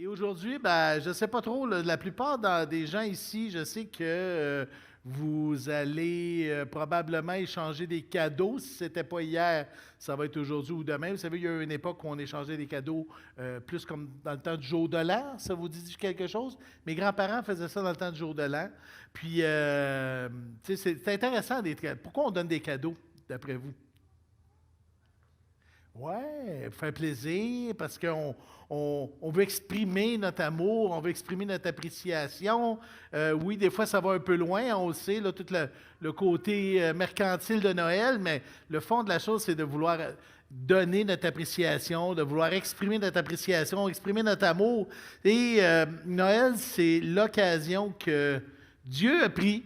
Et aujourd'hui, je ne sais pas trop, la plupart des gens ici, je sais que vous allez probablement échanger des cadeaux. Si ce n'était pas hier, ça va être aujourd'hui ou demain. Vous savez, il y a eu une époque où on échangeait des cadeaux plus comme dans le temps du jour de l'an. Ça vous dit quelque chose? Mes grands-parents faisaient ça dans le temps du jour de l'an. Puis, tu sais, c'est intéressant. Pourquoi on donne des cadeaux, d'après vous? Ouais, faire plaisir parce qu'on veut exprimer notre amour, on veut exprimer notre appréciation. Oui, des fois, ça va un peu loin, on le sait, là, tout le côté mercantile de Noël, mais le fond de la chose, c'est de vouloir donner notre appréciation, de vouloir exprimer notre appréciation, exprimer notre amour. Et Noël, c'est l'occasion que Dieu a pris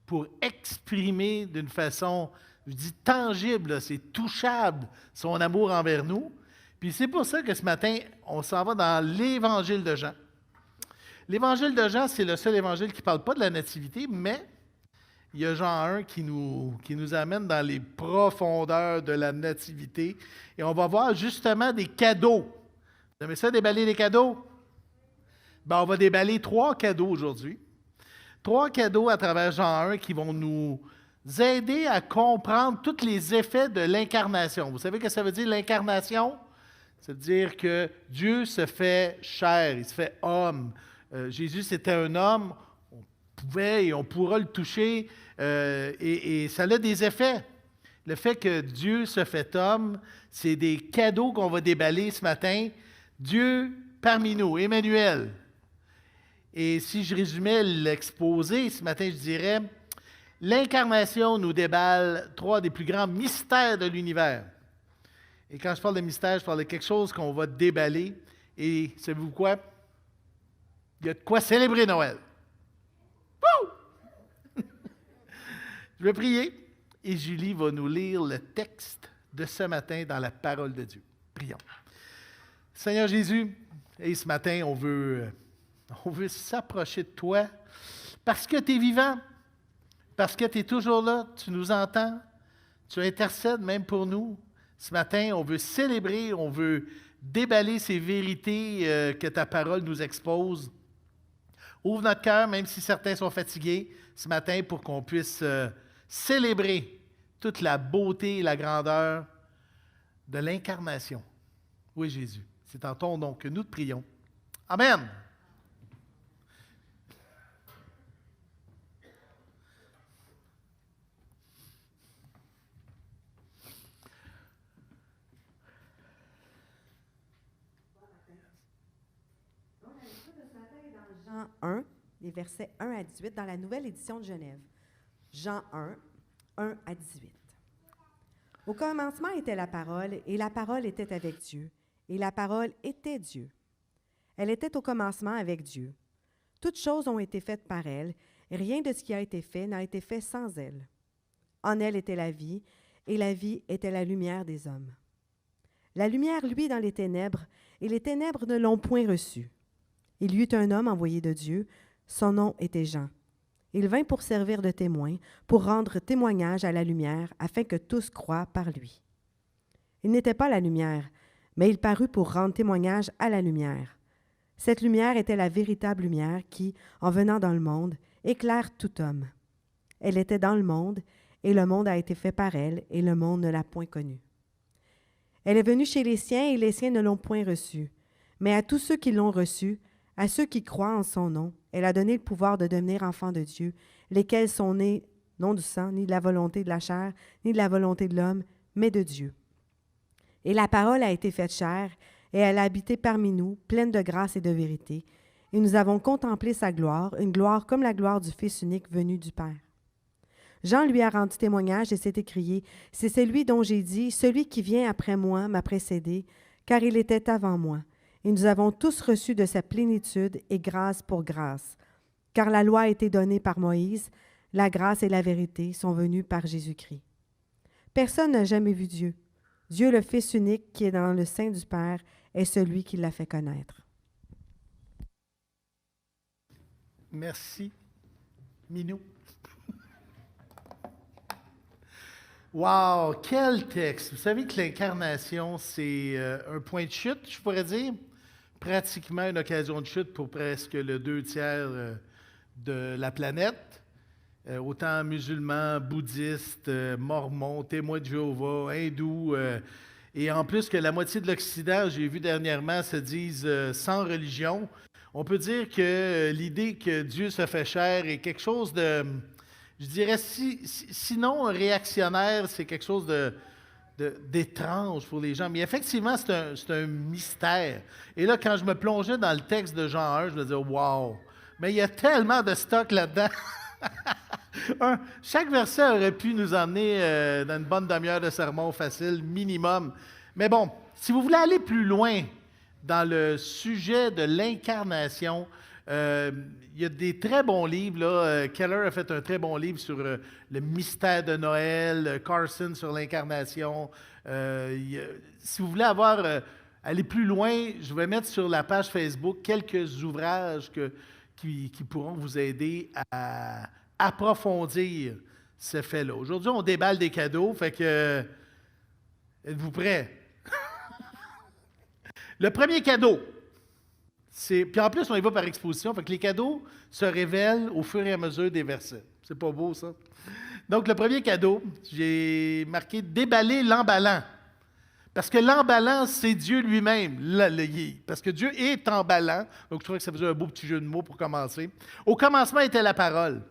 pour exprimer d'une façon, je dis tangible, là, c'est touchable, son amour envers nous. Puis c'est pour ça que ce matin, on s'en va dans l'Évangile de Jean. L'Évangile de Jean, c'est le seul évangile qui ne parle pas de la nativité, mais il y a Jean 1 qui nous amène dans les profondeurs de la nativité. Et on va voir justement des cadeaux. Vous aimez ça, déballer des cadeaux? On va déballer 3 cadeaux aujourd'hui. 3 cadeaux à travers Jean 1 qui vont nous aider à comprendre tous les effets de l'incarnation. Vous savez ce que ça veut dire, l'incarnation? Ça veut dire que Dieu se fait chair, il se fait homme. Jésus, c'était un homme, on pouvait et on pourra le toucher, et ça a des effets. Le fait que Dieu se fait homme, c'est des cadeaux qu'on va déballer ce matin. Dieu parmi nous, Emmanuel. Et si je résumais l'exposé ce matin, je dirais, l'incarnation nous déballe 3 des plus grands mystères de l'univers. Et quand je parle de mystère, je parle de quelque chose qu'on va déballer. Et savez-vous quoi? Il y a de quoi célébrer Noël. Wouh! Je vais prier et Julie va nous lire le texte de ce matin dans la parole de Dieu. Prions. Seigneur Jésus, et ce matin, on veut s'approcher de toi parce que tu es vivant, parce que tu es toujours là, tu nous entends, tu intercèdes même pour nous. Ce matin, on veut célébrer, on veut déballer ces vérités que ta parole nous expose. Ouvre notre cœur, même si certains sont fatigués, ce matin, pour qu'on puisse célébrer toute la beauté et la grandeur de l'incarnation. Oui, Jésus, c'est en ton nom que nous te prions. Amen. Jean 1, les versets 1 à 18, dans la nouvelle édition de Genève. Jean 1, 1 à 18. Au commencement était la parole, et la parole était avec Dieu, et la parole était Dieu. Elle était au commencement avec Dieu. Toutes choses ont été faites par elle, et rien de ce qui a été fait n'a été fait sans elle. En elle était la vie, et la vie était la lumière des hommes. La lumière luit dans les ténèbres, et les ténèbres ne l'ont point reçue. Il y eut un homme envoyé de Dieu, son nom était Jean. Il vint pour servir de témoin, pour rendre témoignage à la lumière, afin que tous croient par lui. Il n'était pas la lumière, mais il parut pour rendre témoignage à la lumière. Cette lumière était la véritable lumière qui, en venant dans le monde, éclaire tout homme. Elle était dans le monde, et le monde a été fait par elle, et le monde ne l'a point connue. Elle est venue chez les siens, et les siens ne l'ont point reçue. Mais à tous ceux qui l'ont reçue, à ceux qui croient en son nom, elle a donné le pouvoir de devenir enfants de Dieu, lesquels sont nés non du sang, ni de la volonté de la chair, ni de la volonté de l'homme, mais de Dieu. Et la parole a été faite chair, et elle a habité parmi nous, pleine de grâce et de vérité. Et nous avons contemplé sa gloire, une gloire comme la gloire du Fils unique venu du Père. Jean lui a rendu témoignage et s'est écrié, « C'est celui dont j'ai dit, celui qui vient après moi m'a précédé, car il était avant moi. » Et nous avons tous reçu de sa plénitude et grâce pour grâce. Car la loi a été donnée par Moïse, la grâce et la vérité sont venues par Jésus-Christ. Personne n'a jamais vu Dieu. Dieu, le Fils unique qui est dans le sein du Père, est celui qui l'a fait connaître. Merci, Minou. Wow, quel texte! Vous savez que l'incarnation, c'est un point de chute, je pourrais dire. pratiquement une occasion de chute pour presque le 2 tiers de la planète. Autant musulmans, bouddhistes, mormons, témoins de Jéhovah, hindous. Et en plus que la moitié de l'Occident, j'ai vu dernièrement, se disent sans religion. On peut dire que l'idée que Dieu se fait chair est quelque chose de, je dirais, sinon réactionnaire, c'est quelque chose d'étrange pour les gens. Mais effectivement, c'est un mystère. Et là, quand je me plongeais dans le texte de Jean 1, je me disais, wow! Mais il y a tellement de stock là-dedans. Chaque verset aurait pu nous emmener dans une bonne demi-heure de sermon facile, minimum. Mais bon, si vous voulez aller plus loin dans le sujet de l'incarnation, il y a des très bons livres. Là. Keller a fait un très bon livre sur le mystère de Noël, Carson sur l'incarnation. Si vous voulez aller plus loin, je vais mettre sur la page Facebook quelques ouvrages qui pourront vous aider à approfondir ce fait-là. Aujourd'hui, on déballe des cadeaux, fait que êtes-vous prêts? Le premier cadeau, puis en plus, on y va par exposition, fait que les cadeaux se révèlent au fur et à mesure des versets. C'est pas beau, ça? Donc, le premier cadeau, j'ai marqué « déballer l'emballant ». Parce que l'emballant, c'est Dieu lui-même. Parce que Dieu est emballant. Donc, je trouvais que ça faisait un beau petit jeu de mots pour commencer. Au commencement était la parole.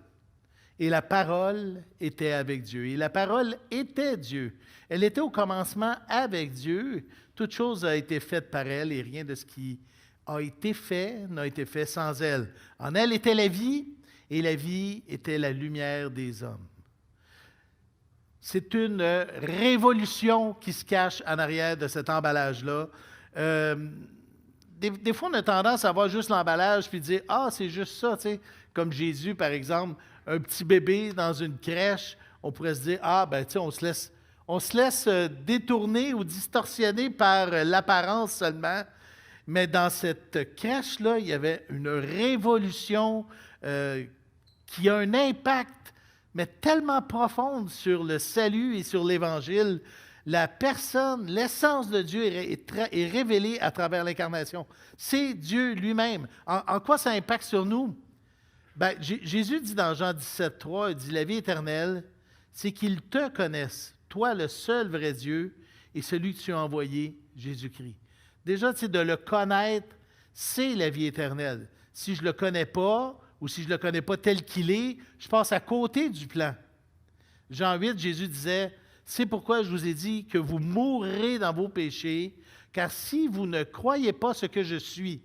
Et la parole était avec Dieu. Et la parole était Dieu. Elle était au commencement avec Dieu. Toute chose a été faite par elle et rien de ce qui a été fait n'a été fait sans elle. En elle était la vie et la vie était la lumière des hommes. C'est une révolution qui se cache en arrière de cet emballage-là. Des fois, on a tendance à voir juste l'emballage puis dire « Ah, c'est juste ça, tu sais. » Comme Jésus, par exemple, un petit bébé dans une crèche, on pourrait se dire « Ah, ben tu sais, on se laisse détourner ou distorsionner par l'apparence seulement. » Mais dans cette crèche-là, il y avait une révolution qui a un impact, mais tellement profonde sur le salut et sur l'Évangile. La personne, l'essence de Dieu est révélée à travers l'incarnation. C'est Dieu lui-même. En quoi ça impacte sur nous? Ben, Jésus dit dans Jean 17,3, il dit « La vie éternelle, c'est qu'ils te connaissent, toi le seul vrai Dieu, et celui que tu as envoyé, Jésus-Christ. » Déjà, de le connaître, c'est la vie éternelle. Si je ne le connais pas, ou si je ne le connais pas tel qu'il est, je passe à côté du plan. Jean 8, Jésus disait, « C'est pourquoi je vous ai dit que vous mourrez dans vos péchés, car si vous ne croyez pas ce que je suis,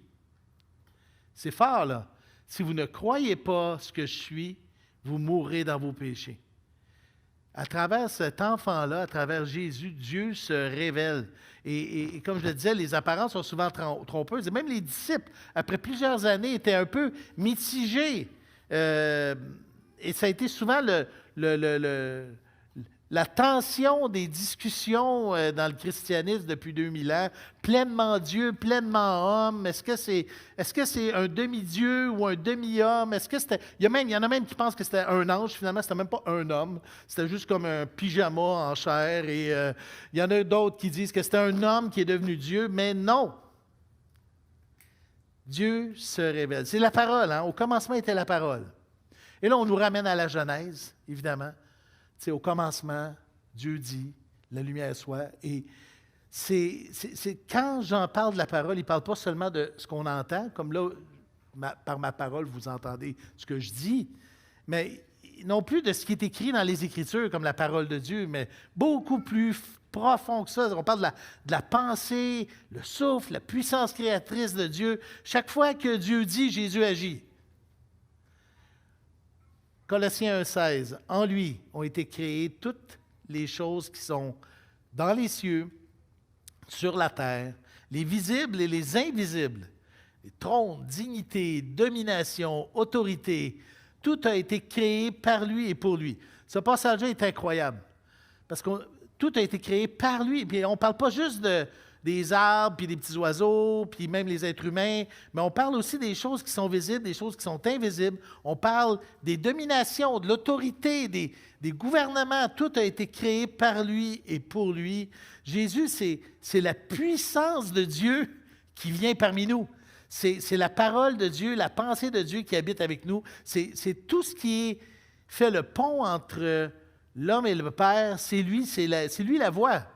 c'est fort là, si vous ne croyez pas ce que je suis, vous mourrez dans vos péchés. » À travers cet enfant-là, à travers Jésus, Dieu se révèle. Et comme je le disais, les apparences sont souvent trompeuses. Et même les disciples, après plusieurs années, étaient un peu mitigés. Et ça a été souvent la tension des discussions dans le christianisme depuis 2000 ans. Pleinement Dieu, pleinement homme. Est-ce que c'est un demi-dieu ou un demi-homme? Est-ce que c'était... Il y en a même qui pensent que c'était un ange. Finalement, c'était même pas un homme. C'était juste comme un pyjama en chair. Et il y en a d'autres qui disent que c'était un homme qui est devenu Dieu. Mais non! Dieu se révèle. C'est la parole. Hein? Au commencement était la parole. Et là, on nous ramène à la Genèse, évidemment. C'est au commencement, Dieu dit, la lumière soit. Et c'est quand Jean parle de la parole, il ne parle pas seulement de ce qu'on entend, comme là, par ma parole, vous entendez ce que je dis, mais non plus de ce qui est écrit dans les Écritures, comme la parole de Dieu, mais beaucoup plus profond que ça. On parle de la pensée, le souffle, la puissance créatrice de Dieu. Chaque fois que Dieu dit, Jésus agit. Colossiens 1,16, en lui ont été créées toutes les choses qui sont dans les cieux, sur la terre, les visibles et les invisibles, les trônes, dignités, domination, autorité, tout a été créé par lui et pour lui. Ce passage-là est incroyable, parce que tout a été créé par lui. Puis on ne parle pas juste des arbres, puis des petits oiseaux, puis même les êtres humains, mais on parle aussi des choses qui sont visibles, des choses qui sont invisibles. On parle des dominations, de l'autorité, des gouvernements. Tout a été créé par lui et pour lui. Jésus, c'est la puissance de Dieu qui vient parmi nous. C'est la parole de Dieu, la pensée de Dieu qui habite avec nous. C'est tout ce qui fait le pont entre l'homme et le Père. C'est lui la voix.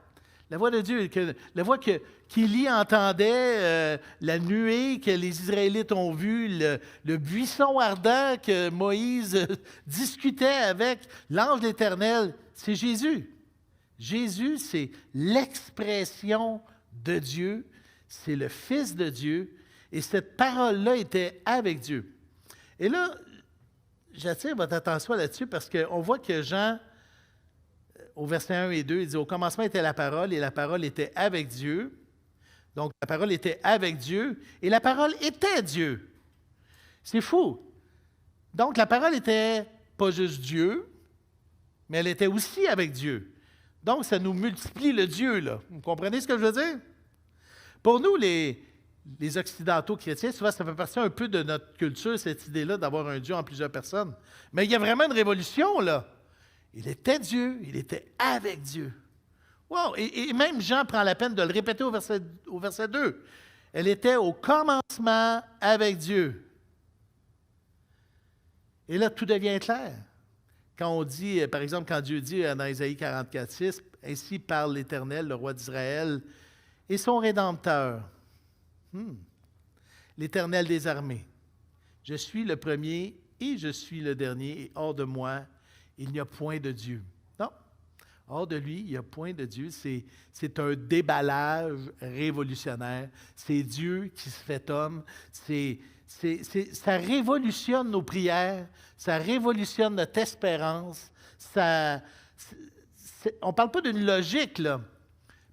La voix de Dieu. La voix qu'Élie entendait, la nuée que les Israélites ont vue, le buisson ardent que Moïse discutait avec l'ange de l'Éternel. C'est Jésus. Jésus, c'est l'expression de Dieu. C'est le Fils de Dieu. Et cette parole-là était avec Dieu. Et là, j'attire votre attention là-dessus parce qu'on voit que Jean, au verset 1 et 2, il dit « Au commencement était la parole, et la parole était avec Dieu. » Donc, la parole était avec Dieu, et la parole était Dieu. C'est fou. Donc, la parole était pas juste Dieu, mais elle était aussi avec Dieu. Donc, ça nous multiplie le Dieu, là. Vous comprenez ce que je veux dire? Pour nous, les Occidentaux chrétiens, souvent, ça fait partie un peu de notre culture, cette idée-là d'avoir un Dieu en plusieurs personnes. Mais il y a vraiment une révolution, là. Il était Dieu, il était avec Dieu. Wow! Et même Jean prend la peine de le répéter au verset 2. Elle était au commencement avec Dieu. Et là, tout devient clair. Quand on dit, par exemple, quand Dieu dit dans Ésaïe 44, 6, « Ainsi parle l'Éternel, le roi d'Israël, et son Rédempteur. L'Éternel des armées. Je suis le premier et je suis le dernier, et hors de moi, il n'y a point de Dieu. » Non. Hors de lui, il n'y a point de Dieu. C'est un déballage révolutionnaire. C'est Dieu qui se fait homme. Ça révolutionne nos prières. Ça révolutionne notre espérance. On ne parle pas d'une logique, là.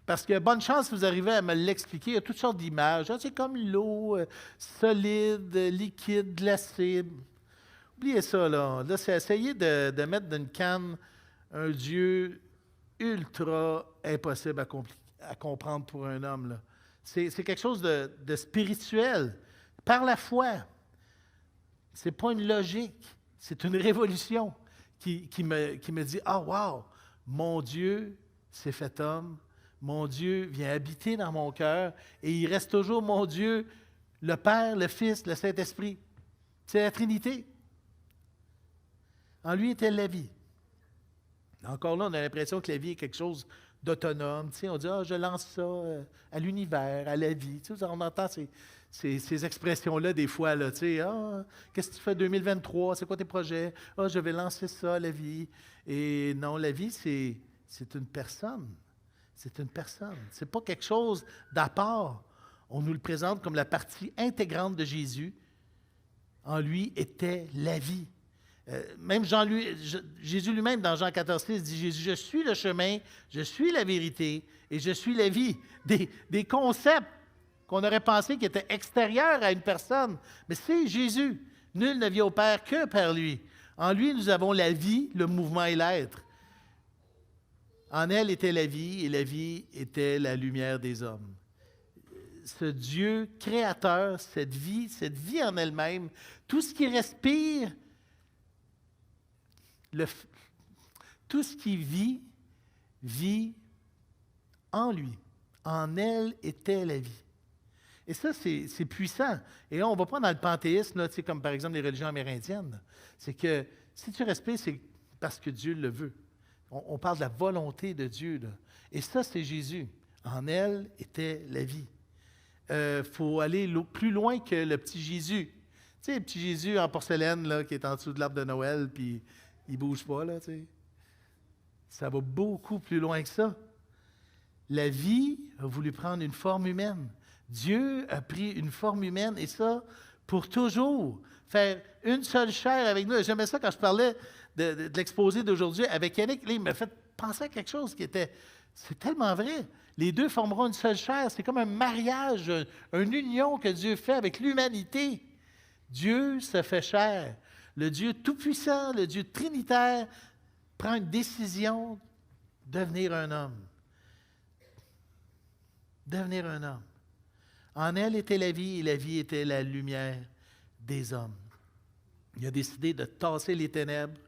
Parce que bonne chance si vous arrivez à me l'expliquer. Il y a toutes sortes d'images. C'est comme l'eau, solide, liquide, glacée. Oubliez ça, là. Là, c'est essayer de mettre dans une canne un Dieu ultra impossible à comprendre pour un homme, là. C'est quelque chose de spirituel, par la foi. Ce n'est pas une logique, c'est une révolution qui me dit « Ah, wow, mon Dieu s'est fait homme, mon Dieu vient habiter dans mon cœur et il reste toujours mon Dieu, le Père, le Fils, le Saint-Esprit. » C'est la Trinité. En lui était la vie. Encore là, on a l'impression que la vie est quelque chose d'autonome. Tu sais, on dit « Ah, je lance ça à l'univers, à la vie. » Tu sais, on entend ces expressions-là des fois. Là, tu sais, « Ah, qu'est-ce que tu fais 2023? C'est quoi tes projets? Ah, je vais lancer ça à la vie. » Et non, la vie, c'est une personne. C'est une personne. Ce n'est pas quelque chose d'à part. On nous le présente comme la partie intégrante de Jésus. En lui était la vie. Même Jésus lui-même, dans Jean 14,6, dit « Jésus, je suis le chemin, je suis la vérité et je suis la vie. » Des concepts qu'on aurait pensé qui étaient extérieurs à une personne. Mais c'est Jésus. Nul ne vient au Père que par lui. En lui, nous avons la vie, le mouvement et l'être. En elle était la vie, et la vie était la lumière des hommes. Ce Dieu créateur, cette vie en elle-même, tout ce qui respire, tout ce qui vit en lui. En elle était la vie. Et ça, c'est puissant. Et là, on ne va pas dans le panthéisme, là, comme par exemple les religions amérindiennes. C'est que si tu respires, c'est parce que Dieu le veut. On parle de la volonté de Dieu, là. Et ça, c'est Jésus. En elle était la vie. Faut aller plus loin que le petit Jésus. Tu sais, le petit Jésus en porcelaine, là, qui est en dessous de l'arbre de Noël, puis il ne bouge pas, là, tu sais. Ça va beaucoup plus loin que ça. La vie a voulu prendre une forme humaine. Dieu a pris une forme humaine, et ça, pour toujours. Faire une seule chair avec nous. J'aimais ça quand je parlais de l'exposé d'aujourd'hui avec Yannick. Là, il m'a fait penser à quelque chose qui était... C'est tellement vrai. Les deux formeront une seule chair. C'est comme un mariage, une union que Dieu fait avec l'humanité. Dieu se fait chair. Le Dieu tout-puissant, le Dieu trinitaire, prend une décision de devenir un homme. Devenir un homme. En elle était la vie, et la vie était la lumière des hommes. Il a décidé de tasser les ténèbres,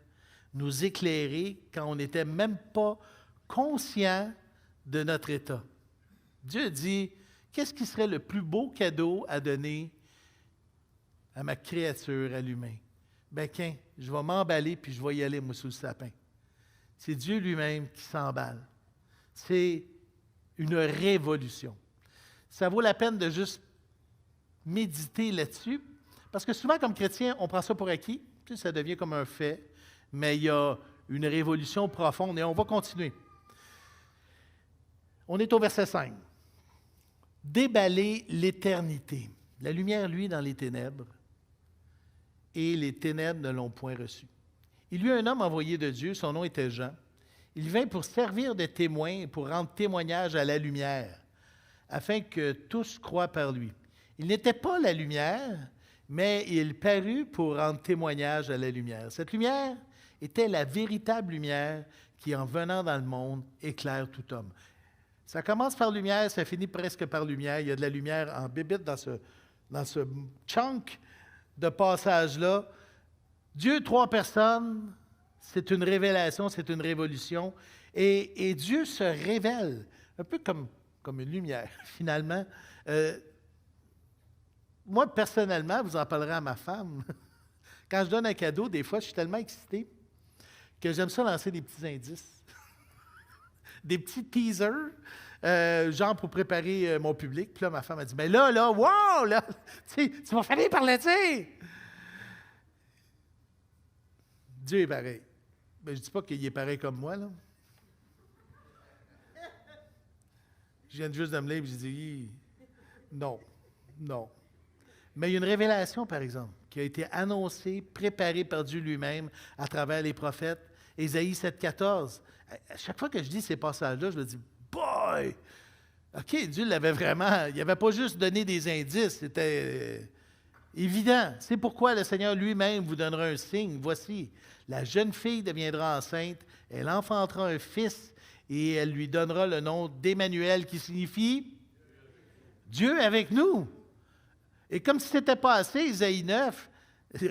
nous éclairer quand on n'était même pas conscient de notre état. Dieu dit qu'est-ce qui serait le plus beau cadeau à donner à ma créature, à l'humain? Ben, je vais m'emballer puis je vais y aller, moi, sous le sapin. C'est Dieu lui-même qui s'emballe. C'est une révolution. Ça vaut la peine de juste méditer là-dessus, parce que souvent, comme chrétien, on prend ça pour acquis, puis ça devient comme un fait, mais il y a une révolution profonde, et on va continuer. On est au verset 5. Déballer l'éternité. La lumière, lui, dans les ténèbres, et les ténèbres ne l'ont point reçu. Il y eut un homme envoyé de Dieu, son nom était Jean. Il vint pour servir de témoin et pour rendre témoignage à la lumière, afin que tous croient par lui. Il n'était pas la lumière, mais il parut pour rendre témoignage à la lumière. Cette lumière était la véritable lumière qui, en venant dans le monde, éclaire tout homme. Ça commence par lumière, ça finit presque par lumière. Il y a de la lumière en bébite dans ce chunk de passage-là. Dieu, 3 personnes, c'est une révélation, c'est une révolution. Et Dieu se révèle, un peu comme une lumière, finalement. Moi, personnellement, vous en parlerez à ma femme. Quand je donne un cadeau, des fois, je suis tellement excité que j'aime ça lancer des petits indices. Des petits teasers, genre pour préparer mon public. Puis là, ma femme a dit, mais là, wow, là, tu vas finir par le dire. Dieu est pareil. Ben, je ne dis pas qu'il est pareil comme moi, là. Je viens juste de me lever et j'ai dit, non. Mais il y a une révélation, par exemple, qui a été annoncée, préparée par Dieu lui-même à travers les prophètes. Ésaïe 7,14. À chaque fois que je dis ces passages-là, je me dis, boy! OK, Dieu l'avait vraiment, il n'avait pas juste donné des indices, c'était évident. C'est pourquoi le Seigneur lui-même vous donnera un signe. Voici, la jeune fille deviendra enceinte, elle enfantera un fils et elle lui donnera le nom d'Emmanuel qui signifie Dieu avec nous. Et comme si ce n'était pas assez, Isaïe 9,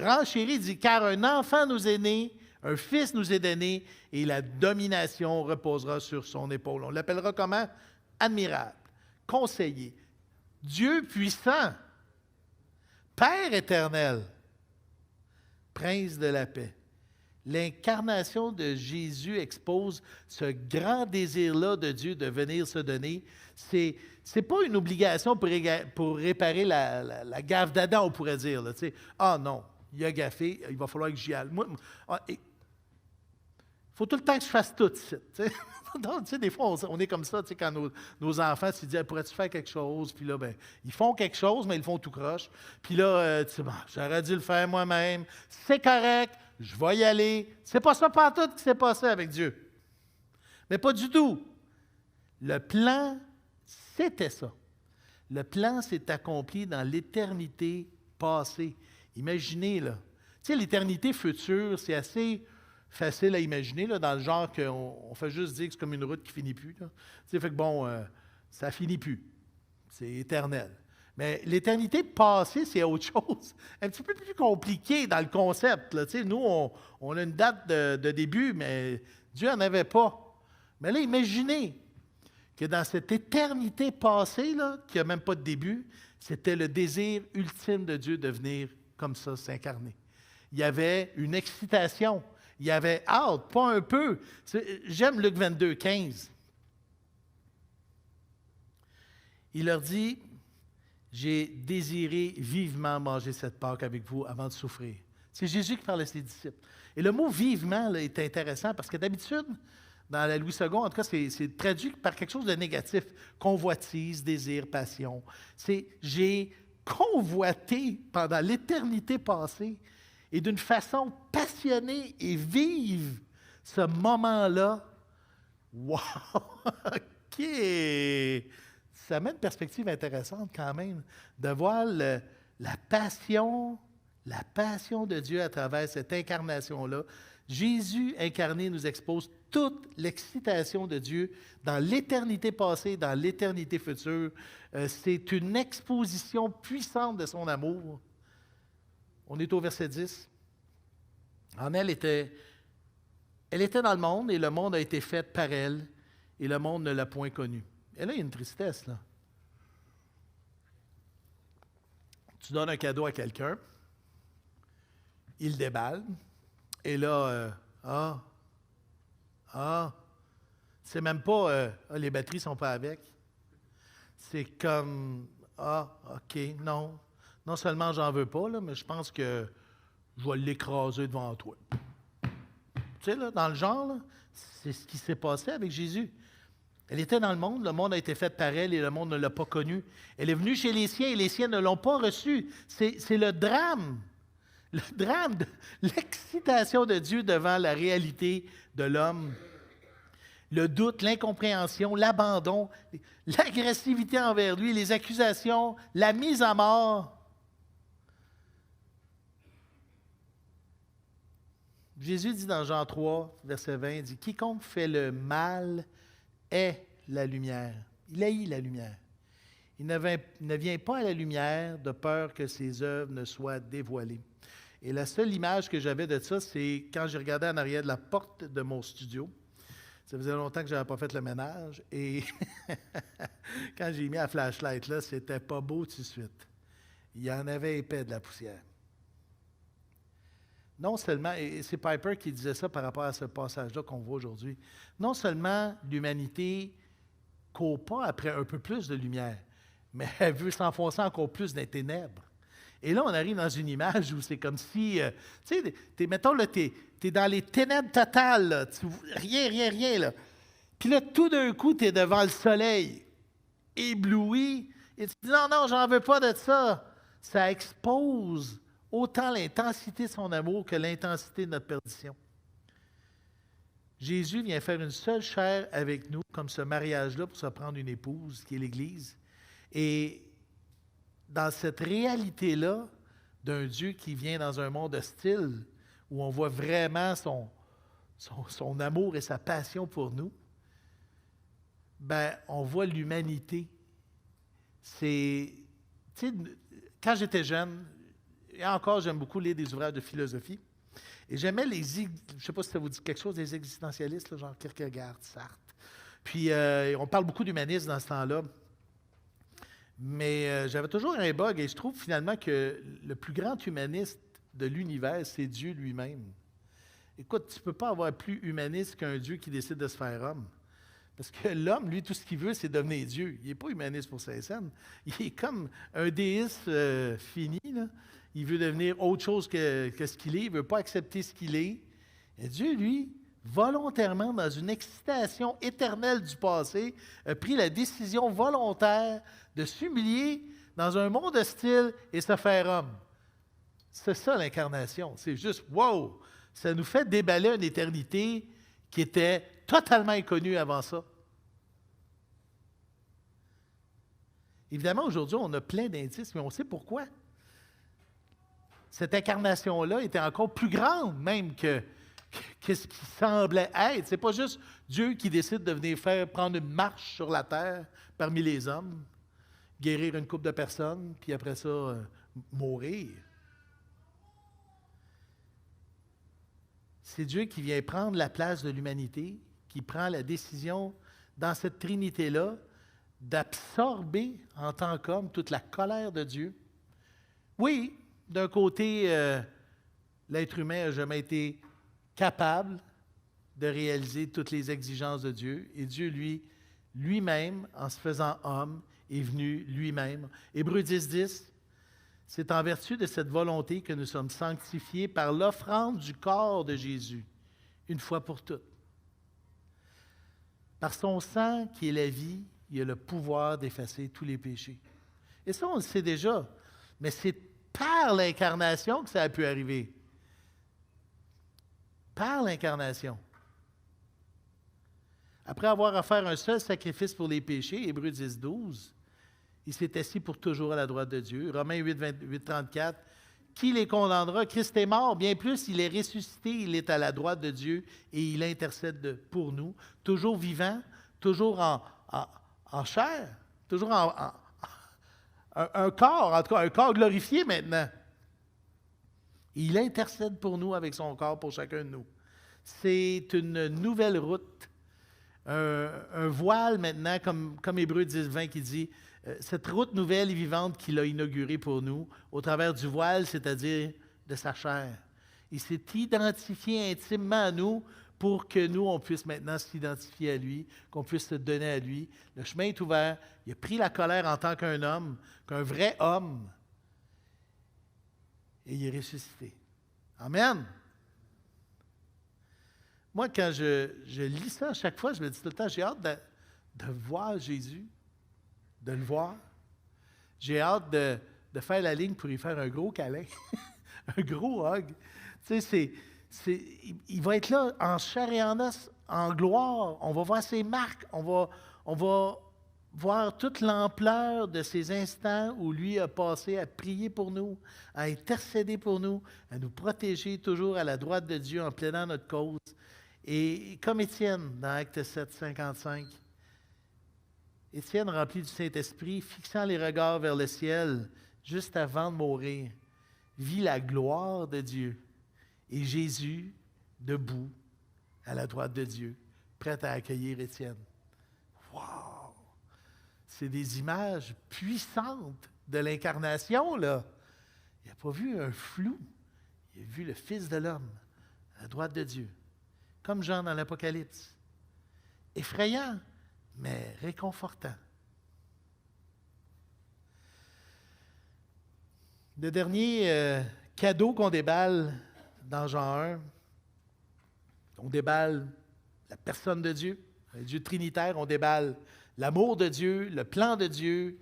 renchérit, dit, car un enfant nous est né, un fils nous est donné, et la domination reposera sur son épaule. On l'appellera comment? Admirable, conseiller, Dieu puissant, Père éternel, Prince de la paix. L'incarnation de Jésus expose ce grand désir-là de Dieu de venir se donner. C'est pas une obligation pour réparer la gaffe d'Adam, on pourrait dire. Là, ah non, il a gaffé, il va falloir que j'y aille. Il faut tout le temps que je fasse tout. Donc, des fois, on est comme ça, quand nos enfants se disent, pourrais-tu faire quelque chose? Puis là, ils font quelque chose, mais ils le font tout croche. Puis là, j'aurais dû le faire moi-même. C'est correct, je vais y aller. C'est pas ça pantoute qui s'est passé avec Dieu. Mais pas du tout. Le plan, c'était ça. Le plan s'est accompli dans l'éternité passée. Imaginez, là. L'éternité future, c'est assez facile à imaginer, là, dans le genre qu'on fait juste dire que c'est comme une route qui finit plus. Fait que bon, ça finit plus. C'est éternel. Mais l'éternité passée, c'est autre chose. Un petit peu plus compliqué dans le concept. Là. Nous, on a une date de début, mais Dieu n'en avait pas. Mais là, imaginez que dans cette éternité passée, là, qui n'a même pas de début, c'était le désir ultime de Dieu de venir comme ça, s'incarner. Il y avait une excitation. Il y avait hâte, pas un peu. J'aime Luc 22, 15. Il leur dit, j'ai désiré vivement manger cette Pâque avec vous avant de souffrir. C'est Jésus qui parle à ses disciples. Et le mot « vivement » là, est intéressant parce que d'habitude, dans la Louis II, en tout cas, c'est traduit par quelque chose de négatif. Convoitise, désir, passion. C'est « j'ai convoité pendant l'éternité passée » et d'une façon passionnée et vive ce moment-là. Wow! OK! Ça met une perspective intéressante quand même, de voir la passion de Dieu à travers cette incarnation-là. Jésus incarné nous expose toute l'excitation de Dieu dans l'éternité passée, dans l'éternité future. C'est une exposition puissante de son amour. On est au verset 10. Elle était dans le monde et le monde a été fait par elle et le monde ne l'a point connue. Et là, il y a une tristesse, là. Tu donnes un cadeau à quelqu'un, il le déballe, et là, c'est même pas, les batteries sont pas avec. C'est comme, OK, non. Non seulement j'en veux pas, là, mais je pense que je vais l'écraser devant toi. Tu sais, là, dans le genre, là, c'est ce qui s'est passé avec Jésus. Elle était dans le monde a été fait par elle et le monde ne l'a pas connue. Elle est venue chez les siens et les siens ne l'ont pas reçue. C'est le drame de l'excitation de Dieu devant la réalité de l'homme. Le doute, l'incompréhension, l'abandon, l'agressivité envers lui, les accusations, la mise à mort. Jésus dit dans Jean 3, verset 20, il dit « Quiconque fait le mal est la lumière. » Il haït la lumière. Il ne vient pas à la lumière de peur que ses œuvres ne soient dévoilées. Et la seule image que j'avais de ça, c'est quand j'ai regardé en arrière de la porte de mon studio. Ça faisait longtemps que je n'avais pas fait le ménage. Et quand j'ai mis la flashlight là, c'était pas beau tout de suite. Il y en avait épais de la poussière. Non seulement, et c'est Piper qui disait ça par rapport à ce passage-là qu'on voit aujourd'hui, non seulement l'humanité court pas après un peu plus de lumière, mais elle veut s'enfoncer encore plus dans les ténèbres. Et là, on arrive dans une image où c'est comme si, tu sais, mettons, là, t'es dans les ténèbres totales, là, rien, là. Puis là, tout d'un coup, tu es devant le soleil, ébloui, et tu dis, non, j'en veux pas de ça. Ça expose autant l'intensité de son amour que l'intensité de notre perdition. Jésus vient faire une seule chair avec nous, comme ce mariage-là, pour se prendre une épouse, qui est l'Église. Et dans cette réalité-là d'un Dieu qui vient dans un monde hostile, où on voit vraiment son amour et sa passion pour nous, ben, on voit l'humanité. C'est, tu sais, quand j'étais jeune, et encore, j'aime beaucoup lire des ouvrages de philosophie, et j'aimais je ne sais pas si ça vous dit quelque chose, des existentialistes, là, genre Kierkegaard, Sartre. Puis, on parle beaucoup d'humanisme dans ce temps-là. Mais j'avais toujours un bug et je trouve finalement que le plus grand humaniste de l'univers, c'est Dieu lui-même. Écoute, tu ne peux pas avoir plus humaniste qu'un Dieu qui décide de se faire homme. Parce que l'homme, lui, tout ce qu'il veut, c'est devenir Dieu. Il n'est pas humaniste pour sa scène. Il est comme un déiste fini, là. Il veut devenir autre chose que ce qu'il est. Il ne veut pas accepter ce qu'il est. Et Dieu, lui, volontairement, dans une excitation éternelle du passé, a pris la décision volontaire de s'humilier dans un monde hostile et se faire homme. C'est ça l'incarnation. C'est juste, wow! Ça nous fait déballer une éternité qui était totalement inconnue avant ça. Évidemment, aujourd'hui, on a plein d'indices, mais on sait pourquoi. Cette incarnation-là était encore plus grande même que ce qui semblait être. Ce n'est pas juste Dieu qui décide de venir prendre une marche sur la terre parmi les hommes, guérir une couple de personnes, puis après ça, mourir. C'est Dieu qui vient prendre la place de l'humanité, qui prend la décision dans cette Trinité-là d'absorber en tant qu'homme toute la colère de Dieu. Oui, d'un côté, l'être humain n'a jamais été capable de réaliser toutes les exigences de Dieu. Et Dieu, lui-même, en se faisant homme, est venu lui-même. Hébreux 10, c'est en vertu de cette volonté que nous sommes sanctifiés par l'offrande du corps de Jésus, une fois pour toutes. Par son sang, qui est la vie, il a le pouvoir d'effacer tous les péchés. Et ça, on le sait déjà, mais c'est par l'incarnation que ça a pu arriver. Par l'incarnation. Après avoir offert un seul sacrifice pour les péchés, Hébreux 10, il s'est assis pour toujours à la droite de Dieu. Romains 8, 34, qui les condamnera? Christ est mort, bien plus, il est ressuscité, il est à la droite de Dieu et il intercède pour nous, toujours vivant, toujours en chair, toujours un corps, en tout cas un corps glorifié maintenant. Il intercède pour nous avec son corps pour chacun de nous. C'est une nouvelle route, un voile maintenant, comme Hébreux 10, 20 qui dit, cette route nouvelle et vivante qu'il a inaugurée pour nous, au travers du voile, c'est-à-dire de sa chair. Il s'est identifié intimement à nous pour que nous, on puisse maintenant s'identifier à lui, qu'on puisse se donner à lui. Le chemin est ouvert. Il a pris la colère en tant qu'un homme, qu'un vrai homme, et il est ressuscité. Amen! Moi, quand je lis ça, à chaque fois, je me dis tout le temps, j'ai hâte de voir Jésus, de le voir. J'ai hâte de faire la ligne pour y faire un gros câlin, un gros hug. Tu sais, il va être là en chair et en os, en gloire. On va voir ses marques. On va voir toute l'ampleur de ces instants où lui a passé à prier pour nous, à intercéder pour nous, à nous protéger toujours à la droite de Dieu en plaidant notre cause. Et comme Étienne, dans Acte 7, 55, Étienne, rempli du Saint-Esprit, fixant les regards vers le ciel, juste avant de mourir, vit la gloire de Dieu et Jésus debout à la droite de Dieu, prêt à accueillir Étienne. Wow! C'est des images puissantes de l'incarnation, là. Il n'a pas vu un flou. Il a vu le Fils de l'homme à la droite de Dieu, comme Jean dans l'Apocalypse. Effrayant, mais réconfortant. Le dernier cadeau qu'on déballe dans Jean 1, on déballe la personne de Dieu, le Dieu trinitaire, on déballe l'amour de Dieu, le plan de Dieu,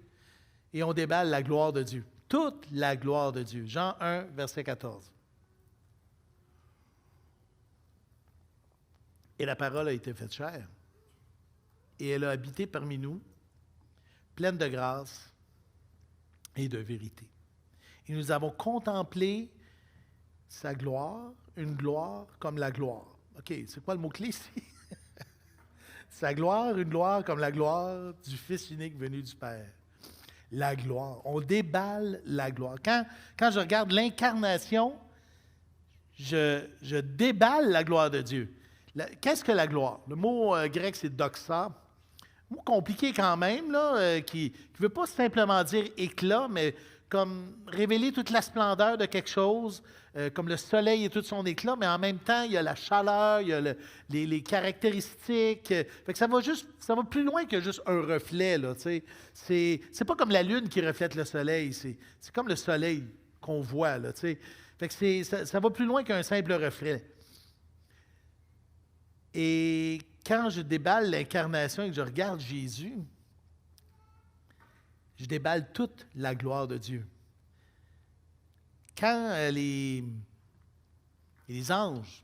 et on déballe la gloire de Dieu. Toute la gloire de Dieu. Jean 1, verset 14. Et la parole a été faite chair, et elle a habité parmi nous, pleine de grâce et de vérité. Et nous avons contemplé sa gloire, une gloire comme la gloire. OK, c'est quoi le mot-clé ici? Sa gloire, une gloire comme la gloire du Fils unique venu du Père. La gloire. On déballe la gloire. Quand je regarde l'incarnation, je déballe la gloire de Dieu. Qu'est-ce que la gloire? Le mot grec, c'est doxa. Un mot compliqué quand même, là, qui ne veut pas simplement dire éclat, mais comme révéler toute la splendeur de quelque chose, comme le soleil et tout son éclat, mais en même temps, il y a la chaleur, il y a les caractéristiques. Fait que ça va plus loin que juste un reflet, là, tu sais. C'est pas comme la lune qui reflète le soleil, c'est comme le soleil qu'on voit, là, tu sais. Fait que ça va plus loin qu'un simple reflet. Et quand je déballe l'incarnation et que je regarde Jésus, je déballe toute la gloire de Dieu. Quand les anges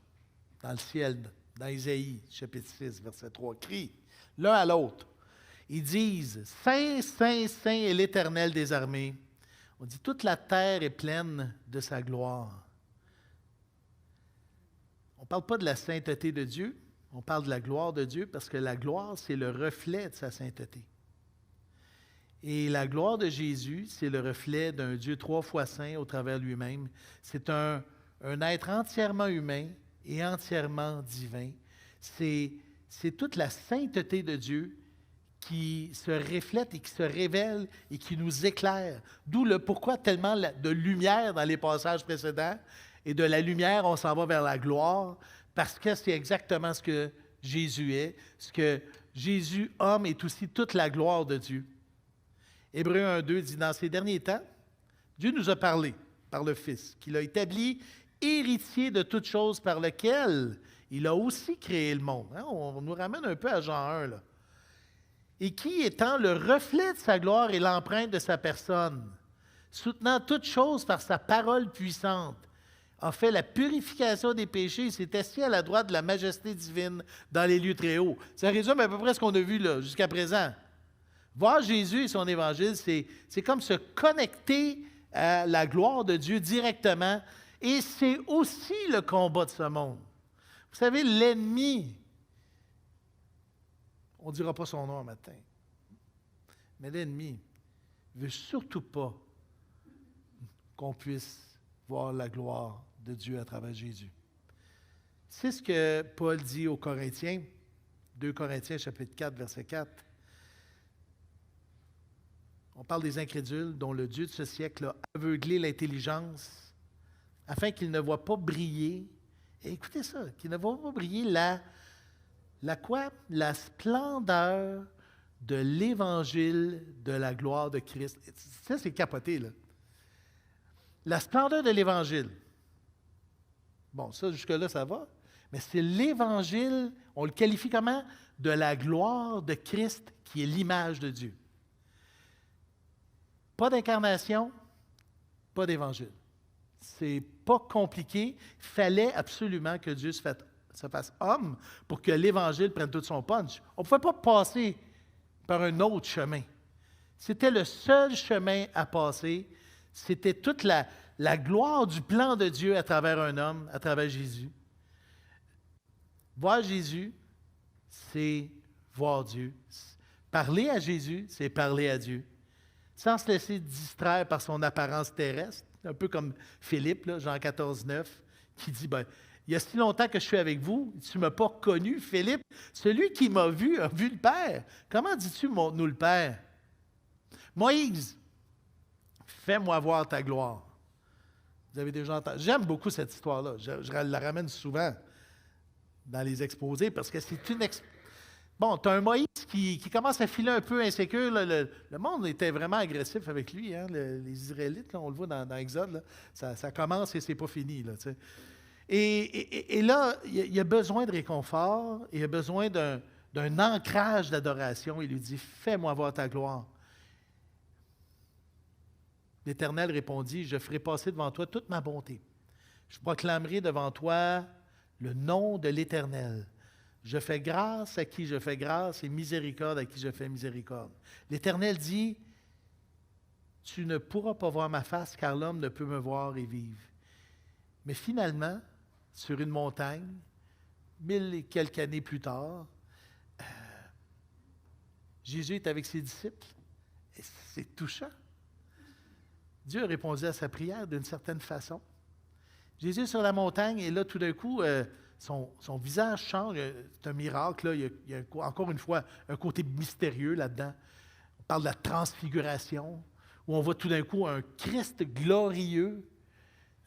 dans le ciel, dans Isaïe, chapitre 6, verset 3, crient l'un à l'autre, ils disent « Saint, Saint, Saint est l'Éternel des armées ». On dit « Toute la terre est pleine de sa gloire ». On ne parle pas de la sainteté de Dieu, on parle de la gloire de Dieu parce que la gloire, c'est le reflet de sa sainteté. Et la gloire de Jésus, c'est le reflet d'un Dieu 3 fois saint au travers lui-même. C'est un être entièrement humain et entièrement divin. C'est toute la sainteté de Dieu qui se reflète et qui se révèle et qui nous éclaire. D'où le pourquoi tellement de lumière dans les passages précédents. Et de la lumière, on s'en va vers la gloire, parce que c'est exactement ce que Jésus est. Ce que Jésus, homme, est aussi toute la gloire de Dieu. Hébreux 1,2 dit, dans ces derniers temps, Dieu nous a parlé par le Fils, qu'il a établi héritier de toutes choses par lequel il a aussi créé le monde. Hein? On nous ramène un peu à Jean 1, là. Et qui, étant le reflet de sa gloire et l'empreinte de sa personne, soutenant toutes choses par sa parole puissante, a fait la purification des péchés et s'est assis à la droite de la majesté divine dans les lieux très hauts. Ça résume à peu près ce qu'on a vu là jusqu'à présent. Voir Jésus et son évangile, c'est comme se connecter à la gloire de Dieu directement, et c'est aussi le combat de ce monde. Vous savez, l'ennemi, on ne dira pas son nom un matin, mais l'ennemi ne veut surtout pas qu'on puisse voir la gloire de Dieu à travers Jésus. C'est ce que Paul dit aux Corinthiens, 2 Corinthiens chapitre 4, verset 4. On parle des incrédules dont le Dieu de ce siècle a aveuglé l'intelligence afin qu'ils ne voient pas briller. Et écoutez ça, qu'ils ne voient pas briller la quoi? La splendeur de l'évangile de la gloire de Christ. Ça, c'est capoté, là. La splendeur de l'évangile. Bon, ça, jusque-là, ça va. Mais c'est l'évangile, on le qualifie comment? De la gloire de Christ qui est l'image de Dieu. Pas d'incarnation, pas d'évangile. C'est pas compliqué. Il fallait absolument que Dieu se fasse homme pour que l'Évangile prenne tout son punch. On ne pouvait pas passer par un autre chemin. C'était le seul chemin à passer. C'était toute la gloire du plan de Dieu à travers un homme, à travers Jésus. Voir Jésus, c'est voir Dieu. Parler à Jésus, c'est parler à Dieu. Sans se laisser distraire par son apparence terrestre, un peu comme Philippe, là, Jean 14, 9, qui dit, il y a si longtemps que je suis avec vous, tu ne m'as pas connu, Philippe. Celui qui m'a vu a vu le Père. Comment dis-tu, montre-nous le Père? Moïse, fais-moi voir ta gloire. Vous avez déjà entendu. J'aime beaucoup cette histoire-là. Je la ramène souvent dans les exposés parce que c'est une... Bon, tu as un Moïse qui commence à filer un peu insécure. Là, le monde était vraiment agressif avec lui. Hein, les Israélites, là, on le voit dans Exode. Là, ça commence et c'est pas fini. Là, et là, il y a besoin de réconfort. Il y a besoin d'un ancrage d'adoration. Il lui dit, fais-moi voir ta gloire. L'Éternel répondit, je ferai passer devant toi toute ma bonté. Je proclamerai devant toi le nom de l'Éternel. Je fais grâce à qui je fais grâce et miséricorde à qui je fais miséricorde. L'Éternel dit, tu ne pourras pas voir ma face car l'homme ne peut me voir et vivre. Mais finalement, sur une montagne, 1000 et quelques années plus tard, Jésus est avec ses disciples. Et c'est touchant. Dieu a répondu à sa prière d'une certaine façon. Jésus est sur la montagne et là, tout d'un coup, son visage change. C'est un miracle. Là. Il y a encore une fois un côté mystérieux là-dedans. On parle de la transfiguration, où on voit tout d'un coup un Christ glorieux.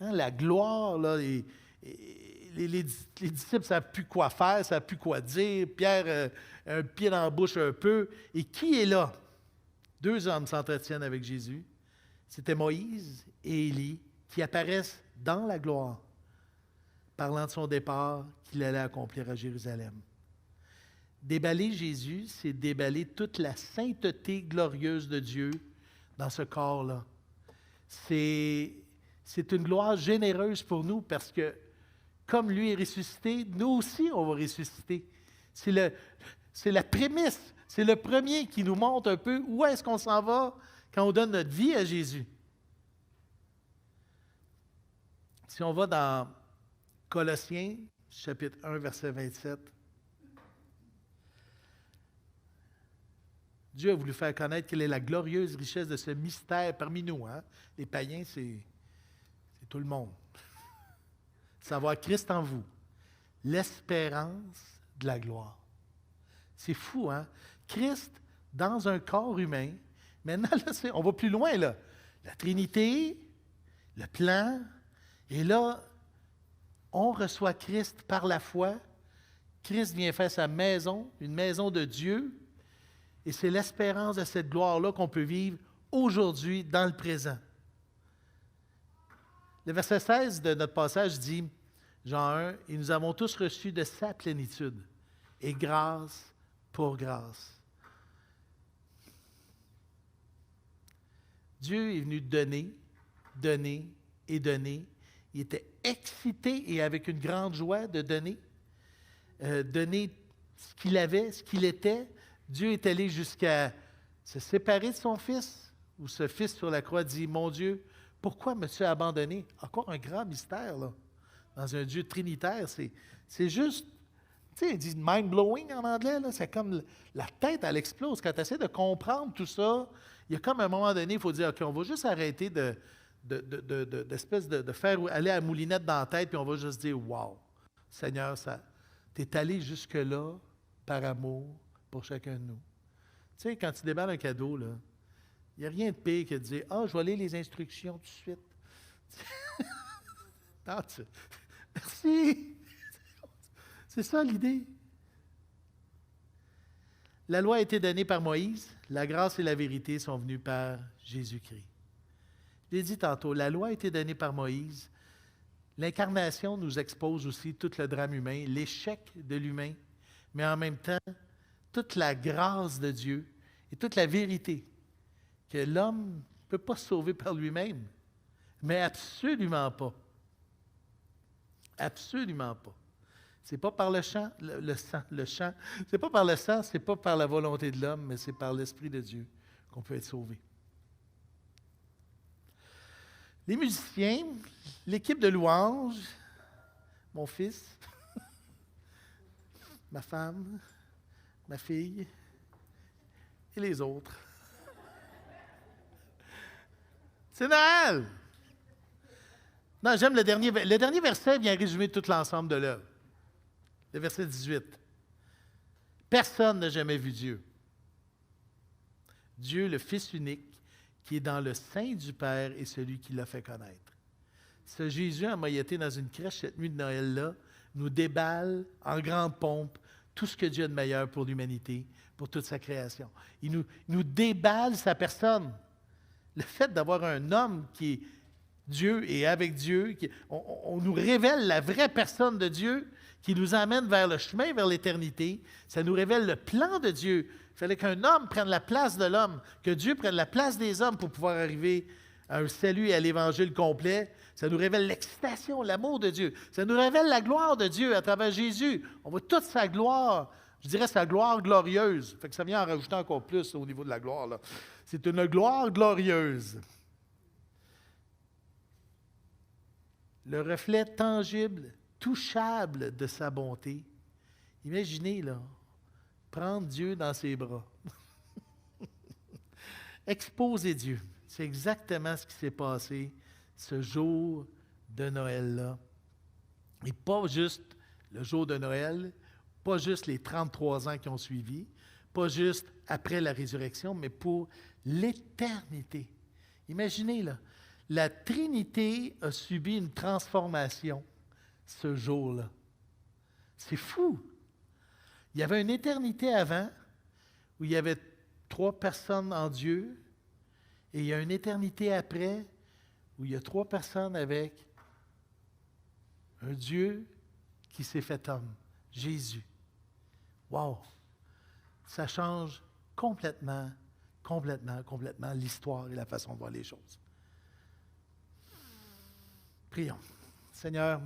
Hein, la gloire, là, les disciples ne savent plus quoi faire, ne savent plus quoi dire. Pierre, un pied dans la bouche un peu. Et qui est là? 2 hommes s'entretiennent avec Jésus. C'était Moïse et Élie qui apparaissent dans la gloire, parlant de son départ qu'il allait accomplir à Jérusalem. Déballer Jésus, c'est déballer toute la sainteté glorieuse de Dieu dans ce corps-là. C'est une gloire généreuse pour nous parce que, comme lui est ressuscité, nous aussi, on va ressusciter. C'est la prémisse, c'est le premier qui nous montre un peu où est-ce qu'on s'en va quand on donne notre vie à Jésus. Si on va dans Colossiens, chapitre 1, verset 27, Dieu a voulu faire connaître quelle est la glorieuse richesse de ce mystère parmi nous. Hein? Les païens, c'est tout le monde. Savoir Christ en vous, l'espérance de la gloire. C'est fou, hein? Christ dans un corps humain. Maintenant, là, on va plus loin, là. La Trinité, le plan, et là, on reçoit Christ par la foi. Christ vient faire sa maison, une maison de Dieu, et c'est l'espérance de cette gloire-là qu'on peut vivre aujourd'hui, dans le présent. Le verset 16 de notre passage dit, Jean 1, « Et nous avons tous reçu de sa plénitude, et grâce pour grâce. » Dieu est venu donner, donner et donner. Il était excité et avec une grande joie de donner. Donner ce qu'il avait, ce qu'il était. Dieu est allé jusqu'à se séparer de son Fils, où ce Fils sur la croix dit, « Mon Dieu, pourquoi me-tu abandonné? » Encore un grand mystère, là. Dans un Dieu trinitaire, c'est juste, tu sais, ils disent « mind-blowing » en anglais, là. C'est comme la tête, elle explose. Quand tu essaies de comprendre tout ça, il y a comme un moment donné, il faut dire, OK, on va juste arrêter d'espèce de faire aller à la moulinette dans la tête, puis on va juste dire, « Wow, Seigneur, tu es allé jusque-là par amour pour chacun de nous. » Tu sais, quand tu déballes un cadeau, là, Il n'y a rien de pire que de dire « Ah, je vais lire les instructions tout de suite. » Non, merci. C'est ça l'idée. La loi a été donnée par Moïse, la grâce et la vérité sont venues par Jésus-Christ. Je l'ai dit tantôt, la loi a été donnée par Moïse. L'incarnation nous expose aussi tout le drame humain, l'échec de l'humain, mais en même temps, toute la grâce de Dieu et toute la vérité que l'homme ne peut pas se sauver par lui-même, mais absolument pas. Absolument pas. C'est pas par le chant, le chant, c'est pas par le sang, c'est pas par la volonté de l'homme, mais c'est par l'Esprit de Dieu qu'on peut être sauvé. Les musiciens, l'équipe de louange, mon fils, ma femme, ma fille et les autres. C'est Noël! Non, j'aime le dernier. Le dernier verset vient résumer tout l'ensemble de l'œuvre. Le verset 18. Personne n'a jamais vu Dieu. Dieu, le Fils unique, qui est dans le sein du Père et celui qui l'a fait connaître. Ce Jésus emmailloté dans une crèche cette nuit de Noël-là nous déballe en grande pompe tout ce que Dieu a de meilleur pour l'humanité, pour toute sa création. Il nous déballe sa personne. Le fait d'avoir un homme qui est Dieu et avec Dieu, on nous révèle la vraie personne de Dieu qui nous amène vers le chemin, vers l'éternité. Ça nous révèle le plan de Dieu. Il fallait qu'un homme prenne la place de l'homme, que Dieu prenne la place des hommes pour pouvoir arriver à un salut et à l'Évangile complet. Ça nous révèle l'excitation, l'amour de Dieu. Ça nous révèle la gloire de Dieu à travers Jésus. On voit toute sa gloire. Je dirais sa gloire glorieuse. Fait que ça vient en rajouter encore plus au niveau de la gloire, là. C'est une gloire glorieuse. Le reflet tangible, touchable de sa bonté. Imaginez, là, prendre Dieu dans ses bras. Exposer Dieu. C'est exactement ce qui s'est passé ce jour de Noël-là. Et pas juste le jour de Noël, pas juste les 33 ans qui ont suivi, pas juste après la résurrection, mais pour l'éternité. Imaginez, là, la Trinité a subi une transformation ce jour-là. C'est fou. Il y avait une éternité avant où il y avait 3 personnes en Dieu et il y a une éternité après où il y a 3 personnes avec un Dieu qui s'est fait homme, Jésus. Wow! Ça change complètement l'histoire et la façon de voir les choses. Prions. Seigneur,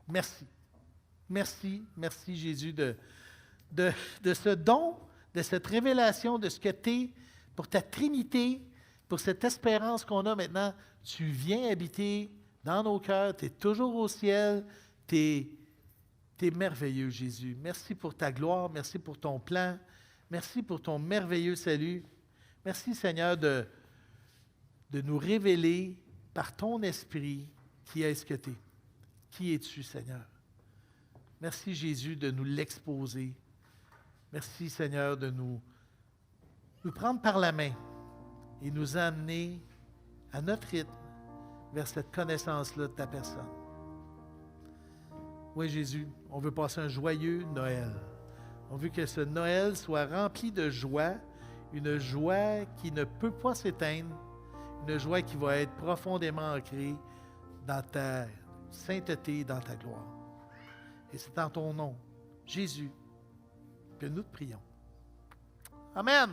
merci. Merci Jésus de ce don, de cette révélation de ce que tu es pour ta Trinité, pour cette espérance qu'on a maintenant. Tu viens habiter dans nos cœurs, tu es toujours au ciel, tu es merveilleux, Jésus. Merci pour ta gloire, merci pour ton plan, merci pour ton merveilleux salut. Merci, Seigneur, de nous révéler par ton esprit qui est-ce que tu es. Qui es-tu, Seigneur? Merci, Jésus, de nous l'exposer. Merci, Seigneur, de nous prendre par la main et nous amener à notre rythme vers cette connaissance-là de ta personne. Oui, Jésus, on veut passer un joyeux Noël. On veut que ce Noël soit rempli de joie, une joie qui ne peut pas s'éteindre, une joie qui va être profondément ancrée dans ta sainteté, dans ta gloire. Et c'est en ton nom, Jésus, que nous te prions. Amen!